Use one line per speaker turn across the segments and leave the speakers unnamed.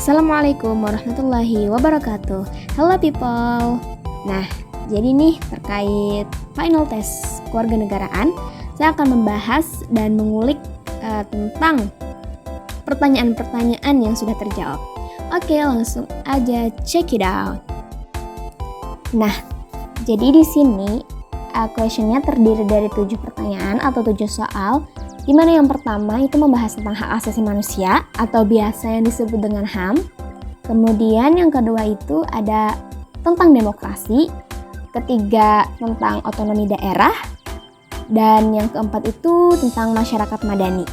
Assalamualaikum warahmatullahi wabarakatuh. Hello people. Nah, jadi nih terkait final test kewarganegaraan, saya akan membahas dan mengulik tentang pertanyaan-pertanyaan yang sudah terjawab. Oke, langsung aja check it out. Nah, jadi di sini questionnya terdiri dari 7 pertanyaan atau 7 soal, di mana yang pertama itu membahas tentang hak asasi manusia atau biasa yang disebut dengan HAM. Kemudian yang kedua itu ada tentang demokrasi, ketiga tentang otonomi daerah, dan yang keempat itu tentang masyarakat madani.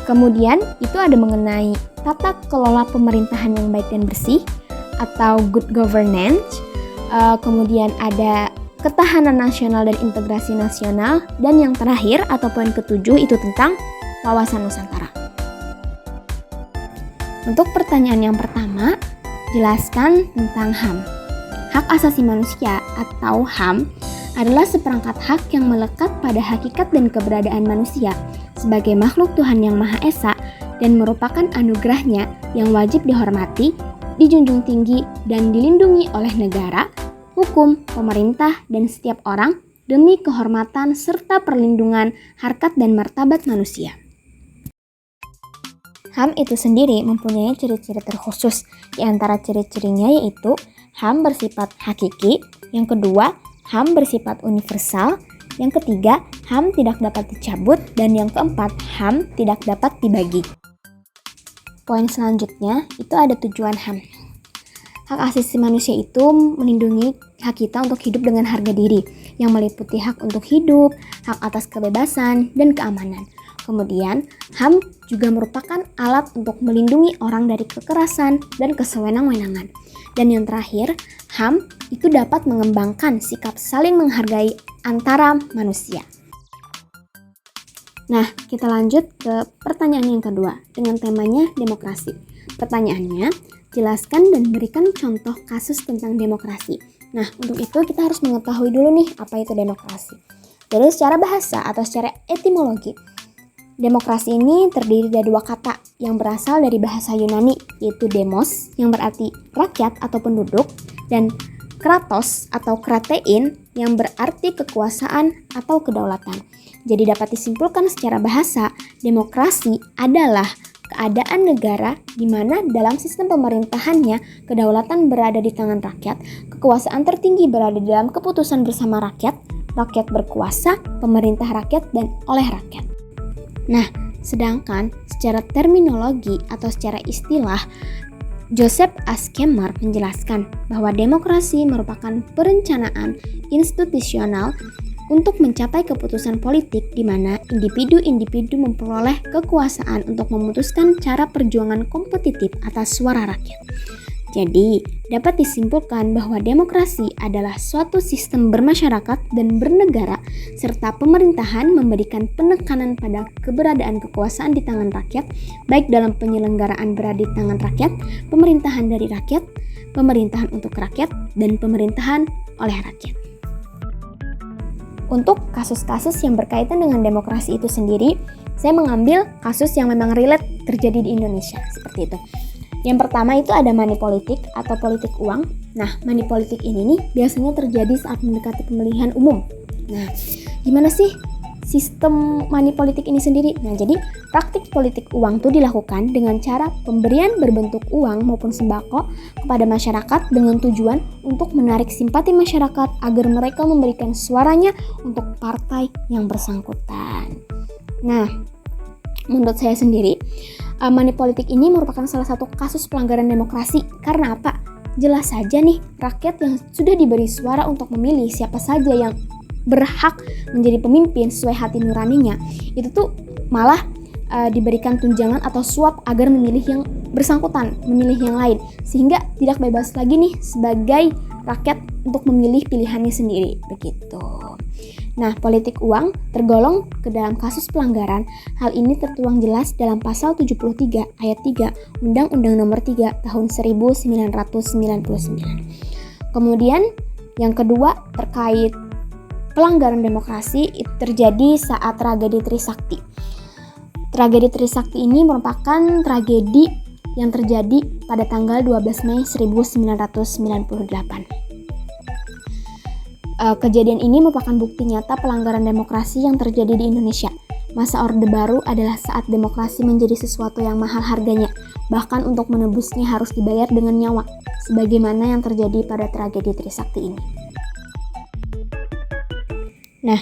Kemudian itu ada mengenai tata kelola pemerintahan yang baik dan bersih atau good governance. Kemudian ada ketahanan nasional dan integrasi nasional, dan yang terakhir atau poin ketujuh itu tentang wawasan Nusantara. Untuk pertanyaan yang pertama, jelaskan tentang HAM. Hak asasi manusia atau HAM adalah seperangkat hak yang melekat pada hakikat dan keberadaan manusia sebagai makhluk Tuhan yang Maha Esa dan merupakan anugerahnya yang wajib dihormati, dijunjung tinggi, dan dilindungi oleh negara, hukum, pemerintah, dan setiap orang demi kehormatan serta perlindungan harkat dan martabat manusia. HAM itu sendiri mempunyai ciri-ciri terkhusus. Di antara ciri-cirinya yaitu HAM bersifat hakiki, yang kedua HAM bersifat universal, yang ketiga HAM tidak dapat dicabut, dan yang keempat HAM tidak dapat dibagi. Poin selanjutnya itu ada tujuan HAM. Hak asasi manusia itu melindungi hak kita untuk hidup dengan harga diri, yang meliputi hak untuk hidup, hak atas kebebasan, dan keamanan. Kemudian, HAM juga merupakan alat untuk melindungi orang dari kekerasan dan kesewenang-wenangan. Dan yang terakhir, HAM itu dapat mengembangkan sikap saling menghargai antara manusia. Nah, kita lanjut ke pertanyaan yang kedua dengan temanya demokrasi. Pertanyaannya, jelaskan dan berikan contoh kasus tentang demokrasi. Nah, untuk itu kita harus mengetahui dulu nih apa itu demokrasi. Jadi secara bahasa atau secara etimologi, demokrasi ini terdiri dari dua kata yang berasal dari bahasa Yunani, yaitu demos yang berarti rakyat atau penduduk, dan kratos atau kratein yang berarti kekuasaan atau kedaulatan. Jadi dapat disimpulkan secara bahasa, demokrasi adalah keadaan negara di mana dalam sistem pemerintahannya kedaulatan berada di tangan rakyat, kekuasaan tertinggi berada di dalam keputusan bersama rakyat, rakyat berkuasa, pemerintah rakyat, dan oleh rakyat. Nah, sedangkan secara terminologi atau secara istilah, Joseph A. Schummer menjelaskan bahwa demokrasi merupakan perencanaan institusional untuk mencapai keputusan politik di mana individu-individu memperoleh kekuasaan untuk memutuskan cara perjuangan kompetitif atas suara rakyat. Jadi, dapat disimpulkan bahwa demokrasi adalah suatu sistem bermasyarakat dan bernegara serta pemerintahan memberikan penekanan pada keberadaan kekuasaan di tangan rakyat, baik dalam penyelenggaraan berada di tangan rakyat, pemerintahan dari rakyat, pemerintahan untuk rakyat, dan pemerintahan oleh rakyat. Untuk kasus-kasus yang berkaitan dengan demokrasi itu sendiri, saya mengambil kasus yang memang relate terjadi di Indonesia, seperti itu. Yang pertama itu ada money politik atau politik uang. Nah, money politik ini nih biasanya terjadi saat mendekati pemilihan umum. Nah, gimana sih sistem money politik ini sendiri? Nah, jadi praktik politik uang itu dilakukan dengan cara pemberian berbentuk uang maupun sembako kepada masyarakat dengan tujuan untuk menarik simpati masyarakat agar mereka memberikan suaranya untuk partai yang bersangkutan. Nah, menurut saya sendiri, money politik ini merupakan salah satu kasus pelanggaran demokrasi. Karena apa? Jelas saja nih, rakyat yang sudah diberi suara untuk memilih siapa saja yang berhak menjadi pemimpin sesuai hati nuraninya, itu tuh malah diberikan tunjangan atau suap agar memilih yang bersangkutan, memilih yang lain, sehingga tidak bebas lagi nih sebagai rakyat untuk memilih pilihannya sendiri, begitu. Nah, politik uang tergolong ke dalam kasus pelanggaran. Hal ini tertuang jelas dalam pasal 73 ayat 3 Undang-Undang Nomor 3 Tahun 1999. Kemudian yang kedua terkait pelanggaran demokrasi itu terjadi saat tragedi Trisakti. Tragedi Trisakti ini merupakan tragedi yang terjadi pada tanggal 12 Mei 1998. Kejadian ini merupakan bukti nyata pelanggaran demokrasi yang terjadi di Indonesia. Masa Orde Baru adalah saat demokrasi menjadi sesuatu yang mahal harganya, bahkan untuk menebusnya harus dibayar dengan nyawa, sebagaimana yang terjadi pada tragedi Trisakti ini. Nah,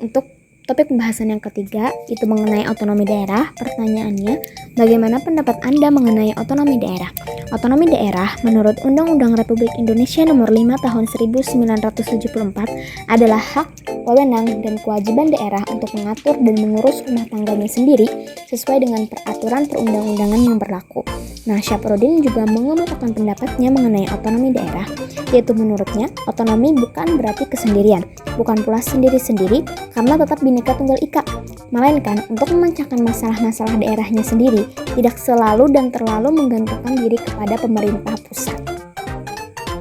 untuk topik pembahasan yang ketiga, itu mengenai otonomi daerah. Pertanyaannya, bagaimana pendapat Anda mengenai otonomi daerah? Otonomi daerah menurut Undang-Undang Republik Indonesia Nomor 5 Tahun 1974 adalah hak, wewenang, dan kewajiban daerah untuk mengatur dan mengurus rumah tangganya sendiri sesuai dengan peraturan perundang-undangan yang berlaku. Nah, Syafruddin juga mengemukakan pendapatnya mengenai otonomi daerah, yaitu menurutnya otonomi bukan berarti kesendirian, bukan pula sendiri-sendiri karena tetap Bhinneka Tunggal Ika, melainkan untuk memecahkan masalah-masalah daerahnya sendiri, tidak selalu dan terlalu menggantungkan diri kepada pemerintah pusat.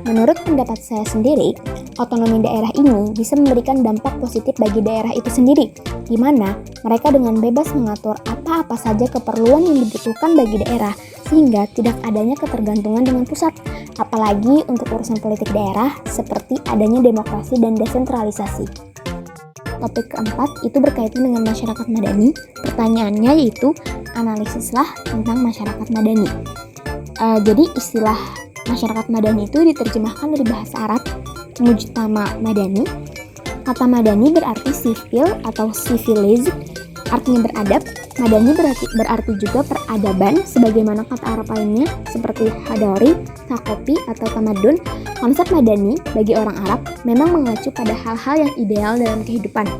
Menurut pendapat saya sendiri, otonomi daerah ini bisa memberikan dampak positif bagi daerah itu sendiri, di mana mereka dengan bebas mengatur apa-apa saja keperluan yang dibutuhkan bagi daerah, sehingga tidak adanya ketergantungan dengan pusat, apalagi untuk urusan politik daerah seperti adanya demokrasi dan desentralisasi. Topik keempat itu berkaitan dengan masyarakat madani. Pertanyaannya yaitu analisislah tentang masyarakat madani. Jadi istilah masyarakat madani itu diterjemahkan dari bahasa Arab mujtama madani. Kata madani berarti sipil atau civilized, artinya beradab. Madani berarti juga peradaban, sebagaimana kata Arab lainnya seperti hadori, takopi, atau tamadun. Konsep madani bagi orang Arab memang mengacu pada hal-hal yang ideal dalam kehidupan.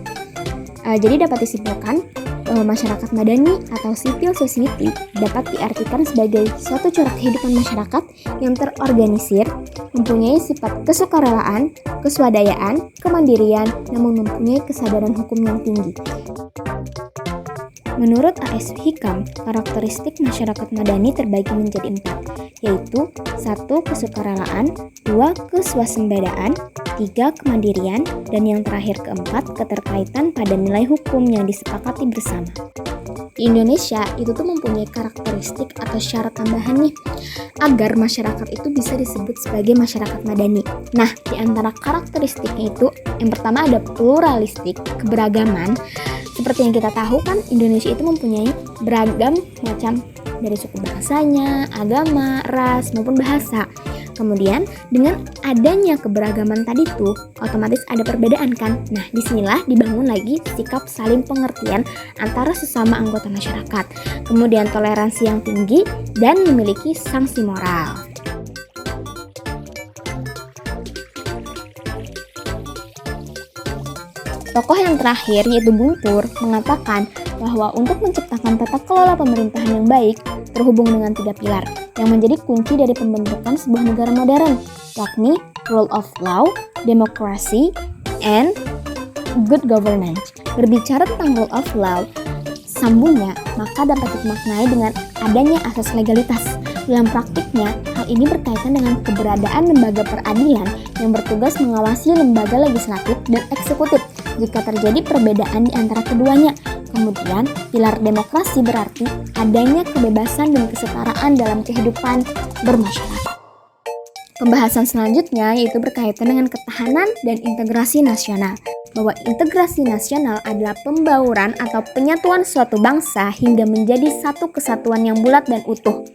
Jadi dapat disimpulkan, masyarakat madani atau civil society dapat diartikan sebagai suatu corak kehidupan masyarakat yang terorganisir, mempunyai sifat kesukarelaan, keswadayaan, kemandirian, namun mempunyai kesadaran hukum yang tinggi. Menurut A.S. Hikam, karakteristik masyarakat madani terbagi menjadi 4, yaitu 1. Kesukarelaan, 2. Keswasembadaan, 3. Kemandirian, dan yang terakhir keempat, keterkaitan pada nilai hukum yang disepakati bersama. Di Indonesia itu tuh mempunyai karakteristik atau syarat tambahan nih agar masyarakat itu bisa disebut sebagai masyarakat madani. Nah, di antara karakteristiknya itu yang pertama ada pluralistik, keberagaman. Seperti yang kita tahu kan Indonesia itu mempunyai beragam macam dari suku bahasanya, agama, ras maupun bahasa. Kemudian dengan adanya keberagaman tadi tuh otomatis ada perbedaan kan. Nah, disinilah dibangun lagi sikap saling pengertian antara sesama anggota masyarakat. Kemudian toleransi yang tinggi dan memiliki sanksi moral. Tokoh yang terakhir yaitu Guntur mengatakan bahwa untuk menciptakan tata kelola pemerintahan yang baik terhubung dengan 3 pilar yang menjadi kunci dari pembentukan sebuah negara modern, yakni rule of law, demokrasi, and good governance. Berbicara tentang rule of law, sambungnya maka dapat dimaknai dengan adanya asas legalitas. Dalam praktiknya, hal ini berkaitan dengan keberadaan lembaga peradilan yang bertugas mengawasi lembaga legislatif dan eksekutif jika terjadi perbedaan di antara keduanya. Kemudian, pilar demokrasi berarti adanya kebebasan dan kesetaraan dalam kehidupan bermasyarakat. Pembahasan selanjutnya yaitu berkaitan dengan ketahanan dan integrasi nasional. Bahwa integrasi nasional adalah pembauran atau penyatuan suatu bangsa hingga menjadi satu kesatuan yang bulat dan utuh.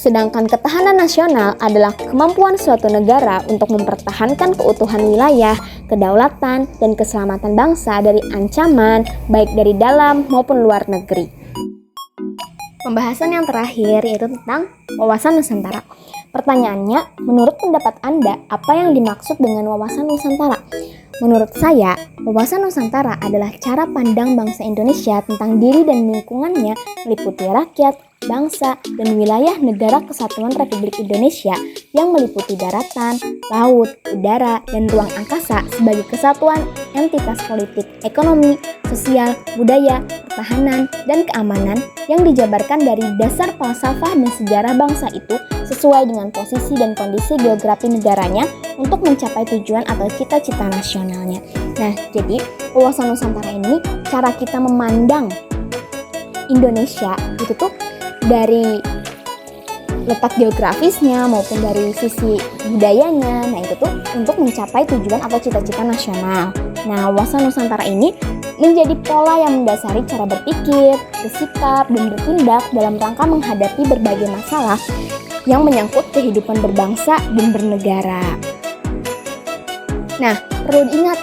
Sedangkan ketahanan nasional adalah kemampuan suatu negara untuk mempertahankan keutuhan wilayah, kedaulatan, dan keselamatan bangsa dari ancaman baik dari dalam maupun luar negeri. Pembahasan yang terakhir yaitu tentang wawasan Nusantara. Pertanyaannya, menurut pendapat Anda, apa yang dimaksud dengan wawasan Nusantara? Menurut saya, wawasan Nusantara adalah cara pandang bangsa Indonesia tentang diri dan lingkungannya meliputi rakyat, bangsa, dan wilayah negara kesatuan Republik Indonesia yang meliputi daratan, laut, udara, dan ruang angkasa sebagai kesatuan entitas politik, ekonomi, sosial, budaya, pertahanan, dan keamanan yang dijabarkan dari dasar falsafah dan sejarah bangsa itu sesuai dengan posisi dan kondisi geografi negaranya untuk mencapai tujuan atau cita-cita nasionalnya. Nah, jadi wawasan Nusantara ini cara kita memandang Indonesia itu tuh dari letak geografisnya maupun dari sisi budayanya. Nah, itu tuh untuk mencapai tujuan atau cita-cita nasional. Nah, wawasan Nusantara ini menjadi pola yang mendasari cara berpikir, bersikap, dan bertindak dalam rangka menghadapi berbagai masalah yang menyangkut kehidupan berbangsa dan bernegara. Nah, perlu diingat,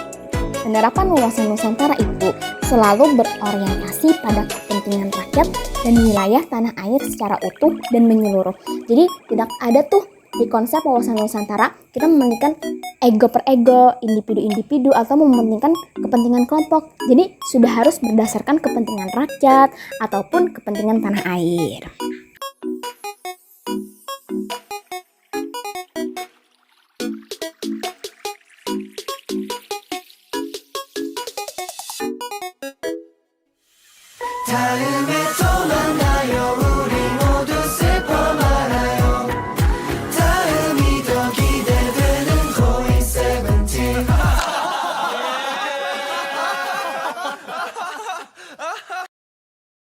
penerapan wawasan Nusantara itu selalu berorientasi pada kepentingan rakyat dan wilayah tanah air secara utuh dan menyeluruh. Jadi tidak ada tuh di konsep wawasan Nusantara kita mementingkan ego per ego, individu-individu, atau mementingkan kepentingan kelompok. Jadi sudah harus berdasarkan kepentingan rakyat ataupun kepentingan tanah air.
다음에 또